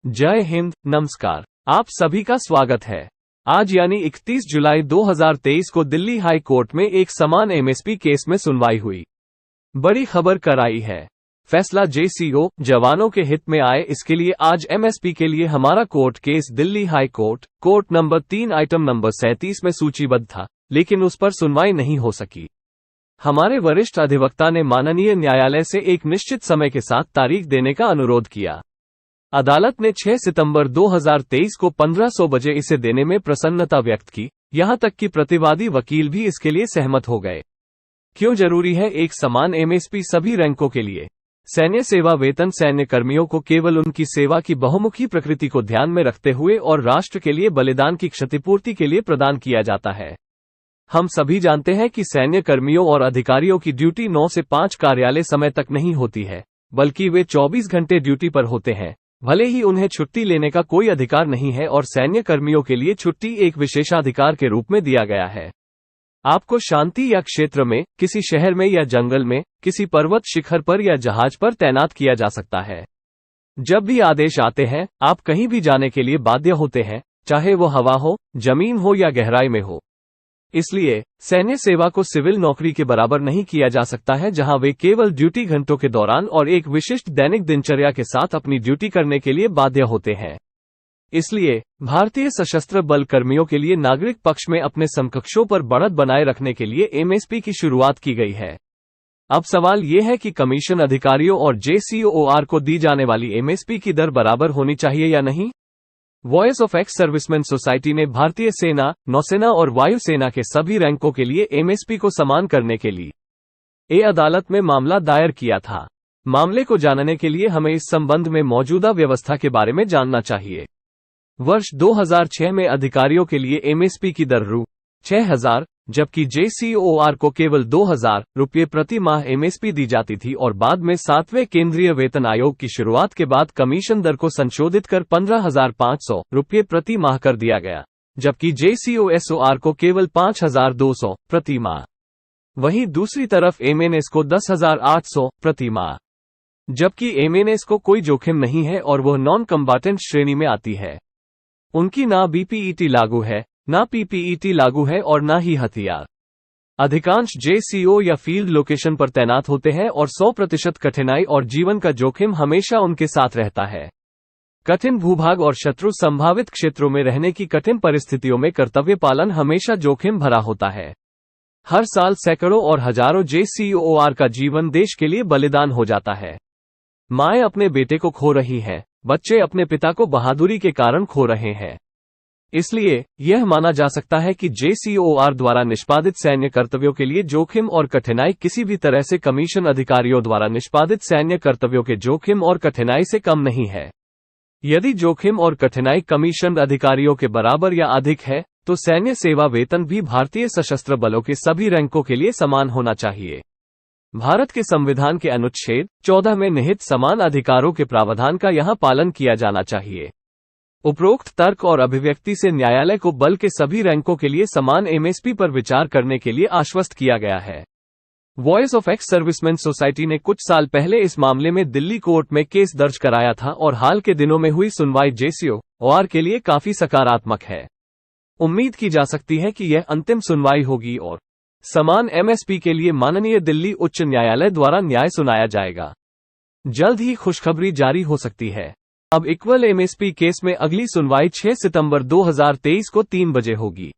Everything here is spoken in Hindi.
जय हिंद, नमस्कार। आप सभी का स्वागत है। आज यानी 31 जुलाई 2023 को दिल्ली हाई कोर्ट में एक समान एमएसपी केस में सुनवाई हुई। बड़ी खबर कराई है। फैसला जेसीओ जवानों के हित में आए, इसके लिए आज एमएसपी के लिए हमारा court case Delhi high court, court number 3 item number 37 में सूचीबद्ध था, लेकिन उस पर सुनवाई नहीं हो सकी। हमारे वरिष्ठ अधिवक्ता ने माननीय न्यायालय से एक निश्चित समय के साथ तारीख देने का अनुरोध किया। अदालत ने 6 सितंबर 2023 को 1500 बजे इसे देने में प्रसन्नता व्यक्त की, यहां तक कि प्रतिवादी वकील भी इसके लिए सहमत हो गए। क्यों जरूरी है एक समान एमएसपी सभी रैंकों के लिए? सैन्य सेवा वेतन सैन्य कर्मियों को केवल उनकी सेवा की बहुमुखी प्रकृति को ध्यान में रखते हुए और राष्ट्र के लिए बलिदान की क्षतिपूर्ति के लिए प्रदान किया जाता है। हम सभी जानते हैं कि सैन्य कर्मियों और अधिकारियों की ड्यूटी 9 से 5 कार्यालय समय तक नहीं होती है, बल्कि वे 24 घंटे ड्यूटी पर होते हैं। भले ही उन्हें छुट्टी लेने का कोई अधिकार नहीं है और सैन्य कर्मियों के लिए छुट्टी एक विशेषाधिकार के रूप में दिया गया है। आपको शांति या क्षेत्र में, किसी शहर में या जंगल में, किसी पर्वत शिखर पर या जहाज पर तैनात किया जा सकता है। जब भी आदेश आते हैं, आप कहीं भी जाने के लिए बाध्य होते हैं, चाहे वो हवा हो, जमीन हो या गहराई में हो। इसलिए सैन्य सेवा को सिविल नौकरी के बराबर नहीं किया जा सकता है, जहां वे केवल ड्यूटी घंटों के दौरान और एक विशिष्ट दैनिक दिनचर्या के साथ अपनी ड्यूटी करने के लिए बाध्य होते हैं। इसलिए भारतीय सशस्त्र बल कर्मियों के लिए नागरिक पक्ष में अपने समकक्षों पर बढ़त बनाए रखने के लिए एमएसपी की शुरुआत की गई है। अब सवाल ये है कि कमीशन अधिकारियों और जेसीओआर को दी जाने वाली एमएसपी की दर बराबर होनी चाहिए या नहीं। Voice of ex serviceman society ने भारतीय सेना, नौसेना और वायुसेना के सभी रैंकों के लिए एमएसपी को समान करने के लिए अदालत में मामला दायर किया था। मामले को जानने के लिए हमें इस संबंध में मौजूदा व्यवस्था के बारे में जानना चाहिए। वर्ष 2006 में अधिकारियों के लिए एमएसपी की दर रु. 6000, जबकि जेसीओआर को केवल 2000 रुपये प्रति माह एमएसपी दी जाती थी और बाद में 7वें केंद्रीय वेतन आयोग की शुरुआत के बाद कमीशन दर को संशोधित कर 15,500 रुपये प्रति माह कर दिया गया, जबकि जेसीओएसओआर को केवल 5,200 प्रति माह। वहीं दूसरी तरफ एमएनएस को 10,800 प्रति माह, जबकि एमएनएस को कोई जोखिम नहीं है और वह नॉन कम्बाटेंट श्रेणी में आती है। उनकी ना बीपीईटी लागू है, ना पीपीईटी लागू है और ना ही हथियार। अधिकांश जेसीओ या फील्ड लोकेशन पर तैनात होते हैं और 100% कठिनाई और जीवन का जोखिम हमेशा उनके साथ रहता है। कठिन भूभाग और शत्रु संभावित क्षेत्रों में रहने की कठिन परिस्थितियों में कर्तव्य पालन हमेशा जोखिम भरा होता है। हर साल सैकड़ों और हजारों जेसीओआर का जीवन देश के लिए बलिदान हो जाता है। माएं अपने बेटे को खो रही हैं, बच्चे अपने पिता को बहादुरी के कारण खो रहे हैं। इसलिए यह माना जा सकता है कि जेसीओआर द्वारा निष्पादित सैन्य कर्तव्यों के लिए जोखिम और कठिनाई किसी भी तरह से कमीशन अधिकारियों द्वारा निष्पादित सैन्य कर्तव्यों के जोखिम और कठिनाई से कम नहीं है। यदि जोखिम और कठिनाई कमीशन अधिकारियों के बराबर या अधिक है, तो सैन्य सेवा वेतन भी भारतीय सशस्त्र बलों के सभी रैंकों के लिए समान होना चाहिए। भारत के संविधान के अनुच्छेद 14 में निहित समान अधिकारों के प्रावधान का यहां पालन किया जाना चाहिए। उपरोक्त तर्क और अभिव्यक्ति से न्यायालय को बल के सभी रैंकों के लिए समान एमएसपी पर विचार करने के लिए आश्वस्त किया गया है। Voice of ex serviceman society ने कुछ साल पहले इस मामले में दिल्ली कोर्ट में केस दर्ज कराया था और हाल के दिनों में हुई सुनवाई जेसीओआर के लिए काफी सकारात्मक है। उम्मीद की जा सकती है कि यह अंतिम सुनवाई होगी और समान एमएसपी के लिए माननीय दिल्ली उच्च न्यायालय द्वारा न्याय सुनाया जाएगा। जल्द ही खुशखबरी जारी हो सकती है। अब इक्वल एमएसपी केस में अगली सुनवाई 6 सितंबर 2023 को 3 बजे होगी।